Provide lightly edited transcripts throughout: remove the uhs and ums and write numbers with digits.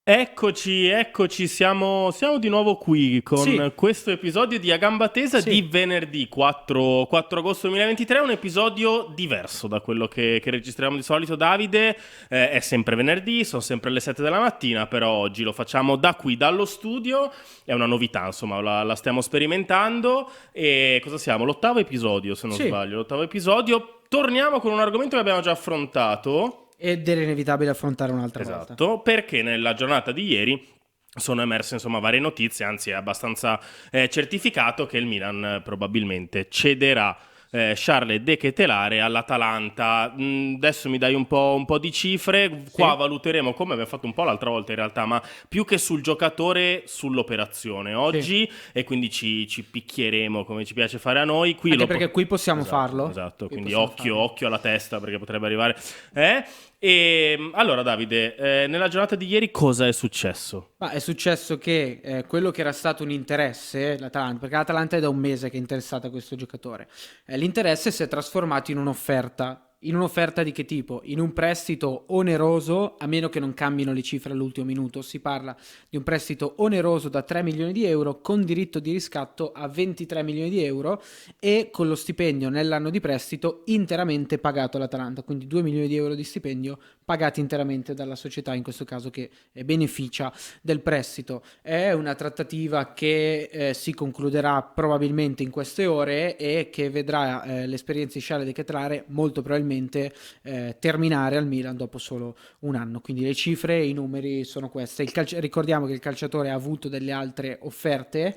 Eccoci, siamo di nuovo qui con Sì, questo episodio di A Gamba Tesa di sì, venerdì 4 agosto 2023, un episodio diverso da quello che registriamo di solito. Davide, è sempre venerdì, sono sempre le 7 della mattina, però oggi lo facciamo da qui, dallo studio, è una novità, insomma, la stiamo sperimentando e cosa siamo? L'ottavo episodio, se non sì. sbaglio, l'ottavo episodio. Torniamo con un argomento che abbiamo già affrontato. Ed era inevitabile affrontare un'altra volta. Esatto, perché nella giornata di ieri sono emerse insomma varie notizie, anzi è abbastanza certificato che il Milan probabilmente cederà Charles De Ketelare all'Atalanta. Adesso mi dai un po' di cifre, qua Sì. valuteremo come abbiamo fatto un po' l'altra volta in realtà, ma più che sul giocatore, sull'operazione Sì. oggi, e quindi ci picchieremo come ci piace fare a noi. Qui Anche lo perché qui possiamo Esatto, farlo. esatto, Qui quindi possiamo occhio, farlo. occhio alla testa perché potrebbe arrivare. Eh? E allora Davide, nella giornata di ieri cosa è successo? Ma è successo che quello che era stato un interesse, l'Atalanta, perché l'Atalanta è da un mese che è interessata a questo giocatore, l'interesse si è trasformato in un'offerta. In un'offerta di che tipo? In un prestito oneroso, a meno che non cambino le cifre all'ultimo minuto. Si parla di un prestito oneroso da 3 milioni di euro con diritto di riscatto a 23 milioni di euro e con lo stipendio nell'anno di prestito interamente pagato all'Atalanta. Quindi 2 milioni di euro di stipendio pagati interamente dalla società, in questo caso che beneficia del prestito. È una trattativa che si concluderà probabilmente in queste ore e che vedrà l'esperienza di Charles De Ketelaere molto probabilmente terminare al Milan dopo solo un anno. Quindi le cifre e i numeri sono queste. Ricordiamo che il calciatore ha avuto delle altre offerte,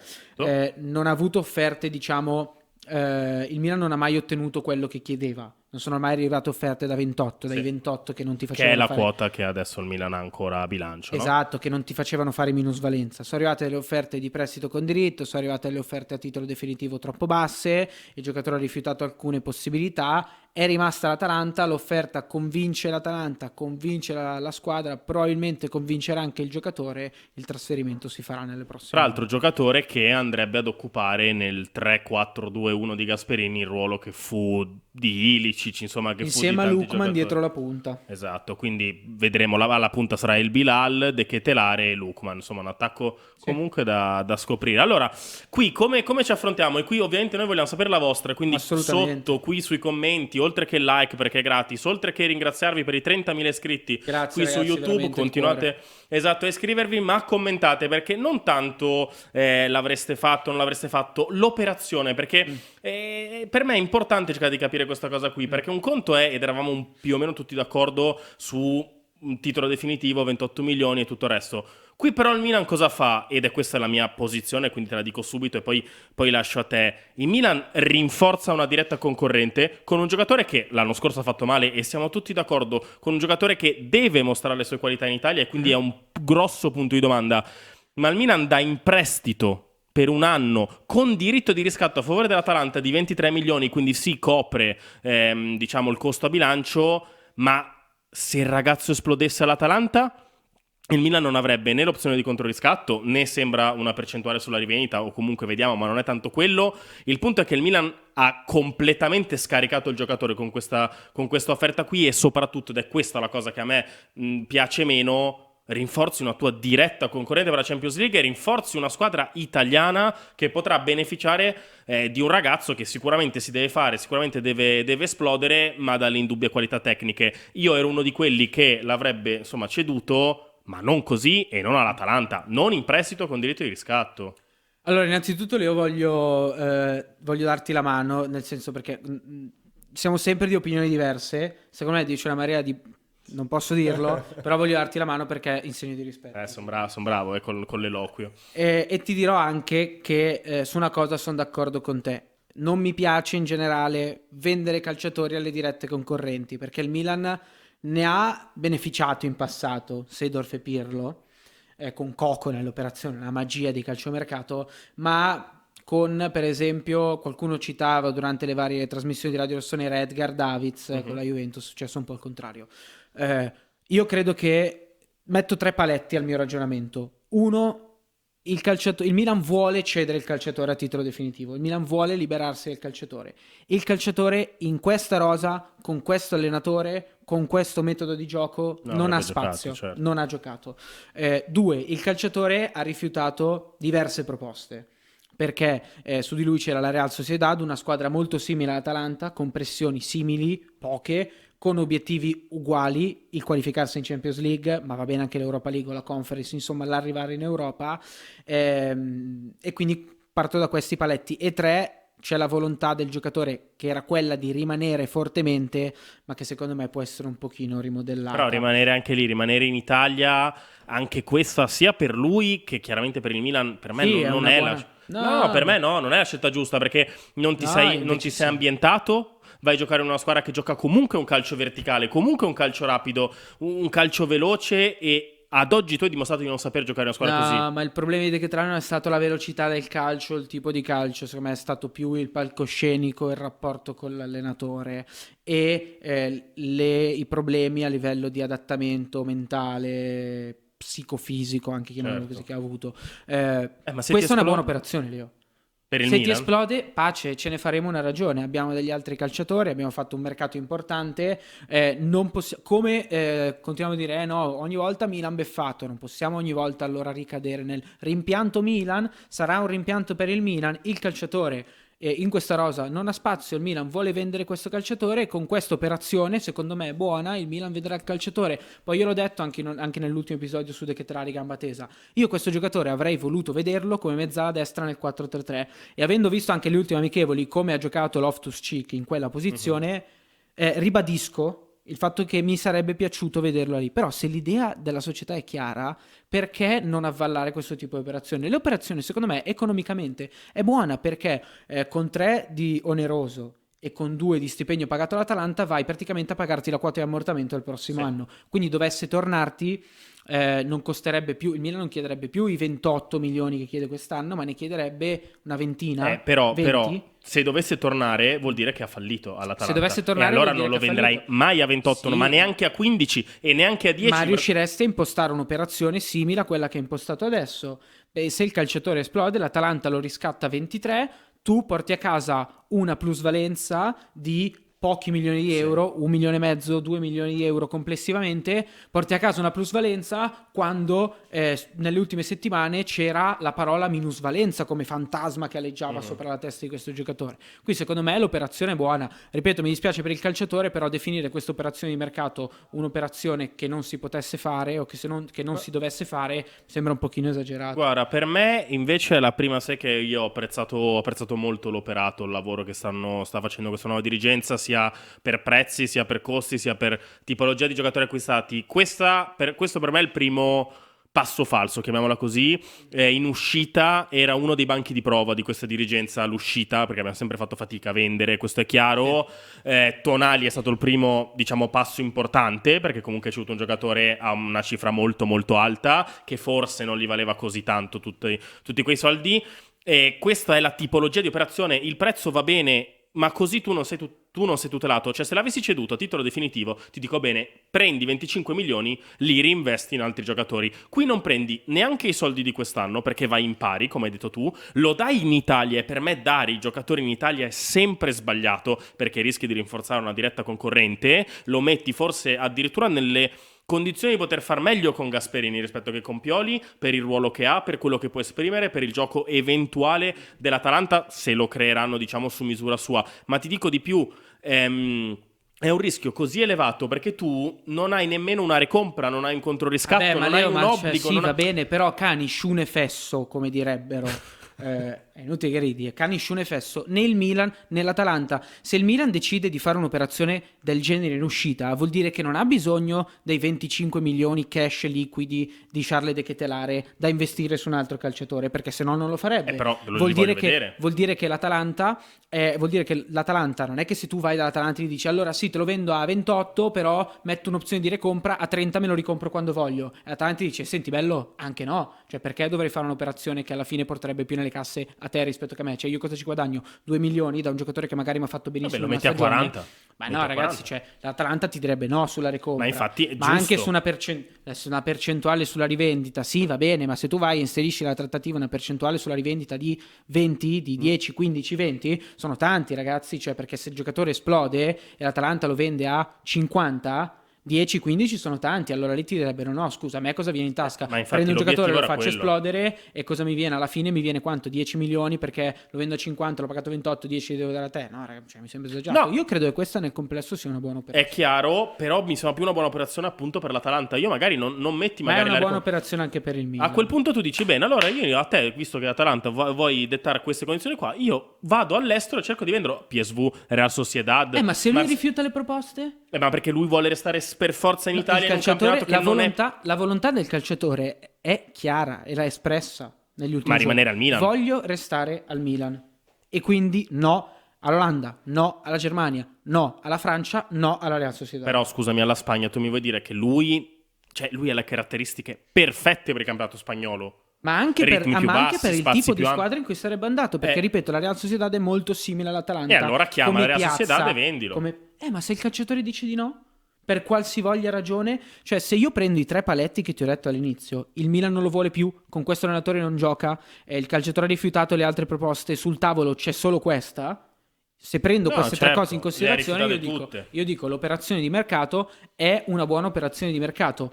non ha avuto offerte, diciamo, il Milan non ha mai ottenuto quello che chiedeva. Non sono mai arrivate offerte da 28, dai Sì. 28 che non ti Che è facevano la fare. quota che adesso il Milan ha ancora a bilancio, no? Esatto, che non ti facevano fare minusvalenza. Sono arrivate le offerte di prestito con diritto, sono arrivate le offerte a titolo definitivo troppo basse, il giocatore ha rifiutato alcune possibilità, è rimasta l'Atalanta, l'offerta convince l'Atalanta, convince la squadra, probabilmente convincerà anche il giocatore, il trasferimento si farà nelle Tra prossime l'altro ore. giocatore che andrebbe ad occupare nel 3-4-2-1 di Gasperini il ruolo che fu di Ilicic, insomma che fu di Insieme a tanti Lookman giocatori. dietro la punta. Esatto, quindi vedremo alla punta sarà il Bilal, De Ketelare e Lukman, insomma un attacco Sì, comunque da scoprire. Allora, qui come ci affrontiamo? E qui ovviamente noi vogliamo sapere la vostra, quindi sotto, assolutamente. qui sui commenti, oltre che like perché è gratis, oltre che ringraziarvi per i 30.000 iscritti Grazie qui su ragazzi, YouTube, veramente il cuore. continuate esatto a iscrivervi, ma commentate perché non tanto l'avreste fatto, non l'avreste fatto, l'operazione, perché Mm, per me è importante cercare di capire questa cosa qui, mm. perché un conto è, ed eravamo più o meno tutti d'accordo su un titolo definitivo, 28 milioni e tutto il resto. Qui però il Milan cosa fa? Ed è questa la mia posizione, quindi te la dico subito e poi lascio a te. Il Milan rinforza una diretta concorrente con un giocatore che l'anno scorso ha fatto male e siamo tutti d'accordo, con un giocatore che deve mostrare le sue qualità in Italia e quindi è Mhm. un grosso punto di domanda. Ma il Milan dà in prestito per un anno con diritto di riscatto a favore dell'Atalanta di 23 milioni, quindi si copre diciamo il costo a bilancio, ma se il ragazzo esplodesse all'Atalanta il Milan non avrebbe né l'opzione di controriscatto né sembra una percentuale sulla rivendita o comunque vediamo, ma non è tanto quello. Il punto è che il Milan ha completamente scaricato il giocatore con questa offerta qui e soprattutto, ed è questa la cosa che a me piace meno, rinforzi una tua diretta concorrente per la Champions League e rinforzi una squadra italiana che potrà beneficiare di un ragazzo che sicuramente si deve fare, sicuramente deve esplodere, ma dalle indubbie qualità tecniche. Io ero uno di quelli che l'avrebbe insomma ceduto, ma non così e non all'Atalanta, non in prestito con diritto di riscatto. Allora, innanzitutto io voglio darti la mano, nel senso perché siamo sempre di opinioni diverse. Secondo me dice una marea di... Non posso dirlo, però voglio darti la mano perché in segno di rispetto. Son bravo con l'eloquio. E ti dirò anche che su una cosa sono d'accordo con te. Non mi piace in generale vendere calciatori alle dirette concorrenti, perché il Milan ne ha beneficiato in passato, Seedorf e Pirlo, con Coco nell'operazione, la magia di calciomercato, ma con, per esempio, qualcuno citava durante le varie trasmissioni di Radio Rossonera Edgar Davids con Mhm. la Juventus, è successo un po' il contrario. Eh, io credo che metto tre paletti al mio ragionamento. Uno, il Milan vuole cedere il calciatore a titolo definitivo, il Milan vuole liberarsi del calciatore. Il calciatore in questa rosa, con questo allenatore, con questo metodo di gioco, No, non ha avrebbe giocato, spazio, certo. non ha giocato. Due, il calciatore ha rifiutato diverse proposte. Perché su di lui c'era la Real Sociedad, una squadra molto simile all'Atalanta, con pressioni simili, poche, con obiettivi uguali, il qualificarsi in Champions League, ma va bene anche l'Europa League o la Conference, insomma l'arrivare in Europa, e quindi parto da questi paletti. E tre, c'è la volontà del giocatore che era quella di rimanere fortemente, ma che secondo me può essere un pochino rimodellata. Però rimanere anche lì, rimanere in Italia, anche questa sia per lui che chiaramente per il Milan, per me Sì, non una è buona... la... No, per me no, non è la scelta giusta perché non ti sei invece sì. ambientato, vai a giocare in una squadra che gioca comunque un calcio verticale, comunque un calcio rapido, un calcio veloce e ad oggi tu hai dimostrato di non saper giocare in una squadra così. No, ma il problema di De Ketelare non è stato la velocità del calcio, il tipo di calcio, secondo me è stato più il palcoscenico, il rapporto con l'allenatore e i problemi a livello di adattamento mentale, psicofisico, anche chiamiamolo Certo. così, che ha avuto. Ma se Questa è una buona ti operazione, Leo. per il Se ti Milan? esplode, pace, ce ne faremo una ragione. Abbiamo degli altri calciatori, abbiamo fatto un mercato importante. Non come continuiamo a dire, no, ogni volta Milan beffato, non possiamo ogni volta allora ricadere nel rimpianto Milan. Sarà un rimpianto per il Milan. Il calciatore in questa rosa non ha spazio. Il Milan vuole vendere questo calciatore. Con questa operazione, secondo me, è buona. Il Milan vedrà il calciatore. Poi io l'ho detto anche nell'ultimo episodio su De Ketelare gamba tesa. Io questo giocatore avrei voluto vederlo come mezzala destra nel 4-3-3 e avendo visto anche le ultime amichevoli come ha giocato Loftus-Cheek in quella posizione, ribadisco il fatto che mi sarebbe piaciuto vederlo lì. Però se l'idea della società è chiara, perché non avvallare questo tipo di operazioni? Le operazioni secondo me economicamente è buona perché con 3 di oneroso e con 2 di stipendio pagato all'Atalanta vai praticamente a pagarti la quota di ammortamento del prossimo anno. Quindi dovesse tornarti non costerebbe più, il Milan non chiederebbe più i 28 milioni che chiede quest'anno, ma ne chiederebbe una ventina, Però 20. se dovesse tornare vuol dire che ha fallito all'Atalanta. Se dovesse tornare e allora vuol dire non lo che ha venderai fallito. mai a 28, Sì. ma neanche a 15 e neanche a 10. Ma riusciresti a impostare un'operazione simile a quella che hai impostato adesso? Beh, se il calciatore esplode, l'Atalanta lo riscatta a 23, tu porti a casa una plusvalenza di pochi milioni di euro, 1,5 milioni, 2 milioni di euro complessivamente, porti a casa una plusvalenza quando nelle ultime settimane c'era la parola minusvalenza come fantasma che aleggiava sopra la testa di questo giocatore. Qui secondo me l'operazione è buona. Ripeto, mi dispiace per il calciatore, però definire questa operazione di mercato un'operazione che non si potesse fare o che non si dovesse fare mi sembra un pochino esagerato. Guarda, per me invece è la prima sé che io ho apprezzato molto l'operato, il lavoro che sta facendo questa nuova dirigenza, sia per prezzi, sia per costi, sia per tipologia di giocatori acquistati. Questo per me è il primo passo falso, chiamiamola così. In uscita era uno dei banchi di prova di questa dirigenza, l'uscita, perché abbiamo sempre fatto fatica a vendere, questo è chiaro. Tonali è stato il primo, diciamo, passo importante, perché comunque c'è avuto un giocatore a una cifra molto molto alta, che forse non gli valeva così tanto tutti quei soldi. Questa è la tipologia di operazione, il prezzo va bene, ma così tu non sei tutelato. Cioè, se l'avessi ceduto a titolo definitivo, ti dico bene, prendi 25 milioni, li reinvesti in altri giocatori. Qui non prendi neanche i soldi di quest'anno, perché vai in pari, come hai detto tu, lo dai in Italia, e per me dare i giocatori in Italia è sempre sbagliato, perché rischi di rinforzare una diretta concorrente, lo metti forse addirittura nelle condizioni di poter far meglio con Gasperini rispetto che con Pioli, per il ruolo che ha, per quello che può esprimere, per il gioco eventuale dell'Atalanta, se lo creeranno, diciamo, su misura sua. Ma ti dico di più, è un rischio così elevato perché tu non hai nemmeno una recompra, non hai un controriscatto, Vabbè, non hai un obbligo. Sì, va bene, però cani sciune fesso, come direbbero. È inutile che ridi, cani sciune fesso né il Milan né l'Atalanta. Se il Milan decide di fare un'operazione del genere in uscita, vuol dire che non ha bisogno dei 25 milioni cash liquidi di Charles De Ketelare da investire su un altro calciatore, perché se no non lo farebbe. Però vuol dire che l'Atalanta non è che se tu vai dall'Atalanta e gli dici allora sì, te lo vendo a 28, però metto un'opzione di recompra a 30, me lo ricompro quando voglio, e l'Atalanta dice senti bello, anche no, cioè perché dovrei fare un'operazione che alla fine porterebbe più nelle casse a a te rispetto che a me, cioè io cosa ci guadagno? 2 milioni da un giocatore che magari mi ha fatto benissimo Vabbè, lo metti a 40. Ma Metti no a ragazzi, 40. cioè l'Atalanta ti direbbe no sulla recompra, Ma infatti è ma giusto. anche su una percentuale sulla rivendita, sì va bene, ma se tu vai e inserisci la trattativa una percentuale sulla rivendita di 20, di 10, 15, 20, sono tanti ragazzi, cioè perché se il giocatore esplode e l'Atalanta lo vende a 50, 10, 15 sono tanti, allora lì ti direbbero no, scusa, a me cosa viene in tasca? Ma infatti Prendo un giocatore, lo l'obiettivo era faccio quello. esplodere e cosa mi viene? Alla fine mi viene quanto? 10 milioni perché lo vendo a 50, l'ho pagato 28, 10 li devo dare a te? No, ragazzi, cioè, mi sembra esagerato. No. Io credo che questa nel complesso sia una buona È operazione. chiaro, però mi sembra più una buona operazione appunto per l'Atalanta. Io magari non metti Ma è magari una la buona operazione anche per il Milan. A quel punto tu dici, bene, allora io a te, visto che l'Atalanta vuoi dettare queste condizioni qua, io vado all'estero e cerco di venderlo PSV, Real Sociedad. Ma se lui rifiuta le proposte? Ma perché lui vuole restare per forza in No, Italia in un campionato che la volontà del calciatore è chiara e l'ha espressa negli ultimi Ma giorni. rimanere al Milan. Voglio restare al Milan. E quindi no all'Olanda, no alla Germania, no alla Francia, no alla Real Sociedad. Però scusami, alla Spagna tu mi vuoi dire che lui ha le caratteristiche perfette per il campionato spagnolo. Ma anche per Ritmi più bassi, il spazi tipo di più ampi. squadra in cui sarebbe andato. Perché, ripeto, la Real Sociedad è molto simile all'Atalanta. E allora chiama come la Real piazza, Sociedad e vendilo. Ma se il calciatore dice di no? Per qualsivoglia ragione? Cioè, se io prendo i 3 paletti che ti ho detto all'inizio, il Milan non lo vuole più, con questo allenatore non gioca, il calciatore ha rifiutato le altre proposte, sul tavolo c'è solo questa. Se prendo queste 3 cose in considerazione, io dico l'operazione di mercato è una buona operazione di mercato.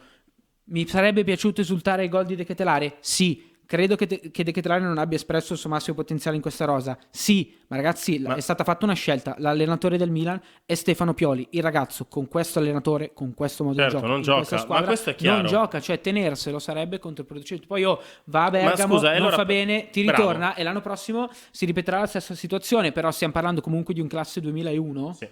Mi sarebbe piaciuto esultare ai gol di De Ketelare? Sì. Credo che De Ketelare non abbia espresso il suo massimo potenziale in questa rosa? Sì, ma ragazzi è stata fatta una scelta. L'allenatore del Milan è Stefano Pioli. Il ragazzo con questo allenatore, con questo modo di gioco, non in gioca, questa squadra, ma questo è chiaro. non gioca, cioè tenerselo sarebbe controproducente. Poi va a Bergamo, non allora, fa bene, ti bravo. ritorna e l'anno prossimo si ripeterà la stessa situazione, però stiamo parlando comunque di un classe 2001. Sì.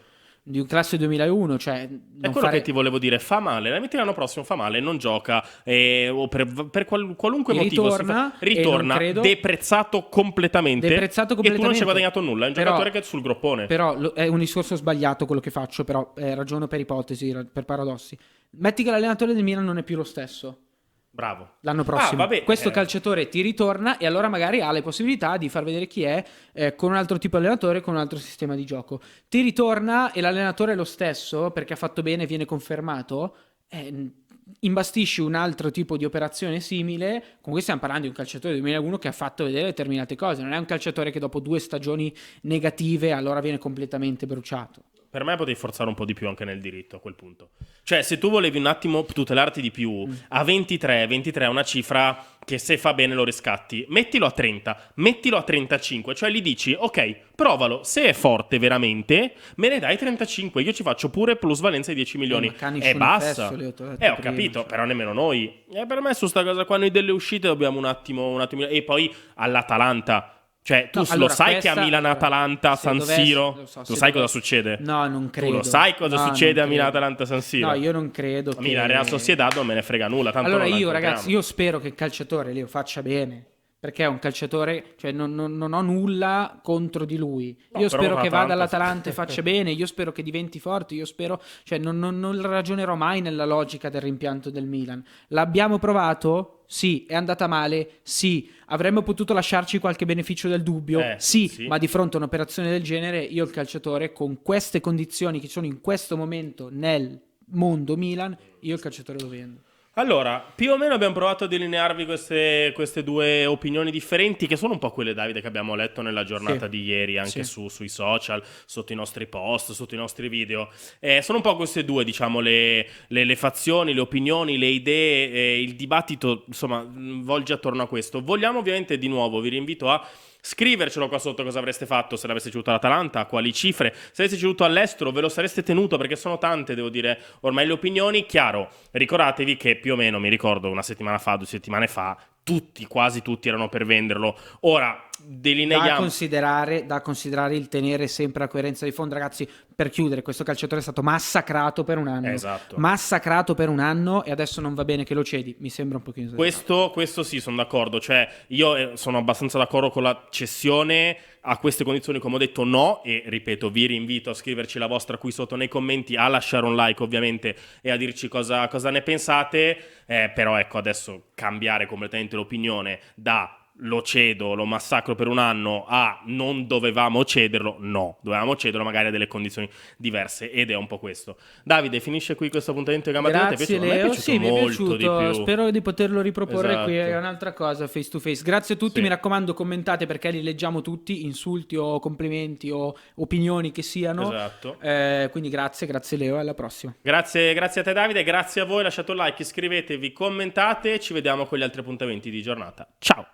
Di un classe 2001, cioè È quello che ti volevo dire, fa male, la metti l'anno prossimo, fa male, non gioca, o per qualunque motivo ritorna deprezzato completamente, e tu non ci hai guadagnato nulla, è un giocatore che è sul groppone. Però è un discorso sbagliato quello che faccio, però ragiono per ipotesi, per paradossi. Metti che l'allenatore del Milan non è più lo stesso. Bravo. L'anno prossimo questo calciatore ti ritorna e allora magari ha le possibilità di far vedere chi è con un altro tipo di allenatore, con un altro sistema di gioco. Ti ritorna e l'allenatore è lo stesso perché ha fatto bene e viene confermato, imbastisci un altro tipo di operazione simile. Comunque stiamo parlando di un calciatore del 2001 che ha fatto vedere determinate cose, non è un calciatore che dopo 2 stagioni negative allora viene completamente bruciato. Per me potevi forzare un po' di più anche nel diritto a quel punto. Cioè, se tu volevi un attimo tutelarti di più, a 23 è una cifra che se fa bene lo riscatti. Mettilo a 30, mettilo a 35, cioè gli dici, ok, provalo, se è forte veramente, me ne dai 35, io ci faccio pure plusvalenza di 10 milioni. E basta. Ho capito, però nemmeno noi. Per me su sta cosa qua noi delle uscite dobbiamo un attimo. E poi all'Atalanta. Cioè, tu lo sai che a Milan-Atalanta San Siro, lo sai cosa succede? No, non credo. Tu lo sai cosa succede a Milan-Atalanta San Siro? No, io non credo. A Milan, Real Sociedad non me ne frega nulla. Tanto allora io, ragazzi, io spero che il calciatore lo faccia bene. Perché è un calciatore, cioè non ho nulla contro di lui. Io spero che vada all'Atalanta e faccia bene, io spero che diventi forte, io spero, cioè non ragionerò mai nella logica del rimpianto del Milan. L'abbiamo provato? Sì. È andata male? Sì. Avremmo potuto lasciarci qualche beneficio del dubbio? Sì. Ma di fronte a un'operazione del genere, io il calciatore, con queste condizioni che sono in questo momento nel mondo Milan, io il calciatore lo vendo. Allora, più o meno abbiamo provato a delinearvi queste 2 opinioni differenti, che sono un po' quelle, Davide, che abbiamo letto nella giornata di ieri, anche sui social, sotto i nostri post, sotto i nostri video. Sono un po' queste 2, diciamo, le fazioni, le opinioni, le idee, il dibattito, insomma, volge attorno a questo. Vogliamo ovviamente, di nuovo, vi rinvito a scrivercelo qua sotto cosa avreste fatto se l'aveste ceduto all'Atalanta, a quali cifre, se aveste ceduto all'estero, ve lo sareste tenuto, perché sono tante, devo dire, ormai le opinioni. Chiaro, ricordatevi che più o meno, mi ricordo, una settimana fa, 2 settimane fa, quasi tutti erano per venderlo. Ora delineiamo. Da considerare il tenere sempre la coerenza di fondo, ragazzi. Per chiudere, questo calciatore è stato massacrato per un anno. Esatto. Massacrato per un anno e adesso non va bene che lo cedi. Mi sembra un pochino questo sì, sono d'accordo. Cioè, io sono abbastanza d'accordo con la cessione a queste condizioni, come ho detto, no. E ripeto, vi rinvito a scriverci la vostra qui sotto nei commenti, a lasciare un like ovviamente e a dirci cosa ne pensate. Però ecco, adesso cambiare completamente l'opinione da lo cedo, lo massacro per un anno, a non dovevamo cederlo, no, dovevamo cederlo magari a delle condizioni diverse, ed è un po' questo. Davide, finisce qui questo appuntamento di Gamba Dritta. Grazie Ti è piaciuto? A me è Leo, piaciuto sì, mi è molto di piaciuto, più. spero di poterlo riproporre qui, è Esatto. un'altra cosa face to face. Grazie a tutti, Sì. mi raccomando commentate perché li leggiamo tutti, insulti o complimenti o opinioni che siano. Esatto. Quindi grazie Leo, alla prossima. Grazie a te Davide, grazie a voi, lasciate un like, iscrivetevi, commentate, ci vediamo con gli altri appuntamenti di giornata. Ciao!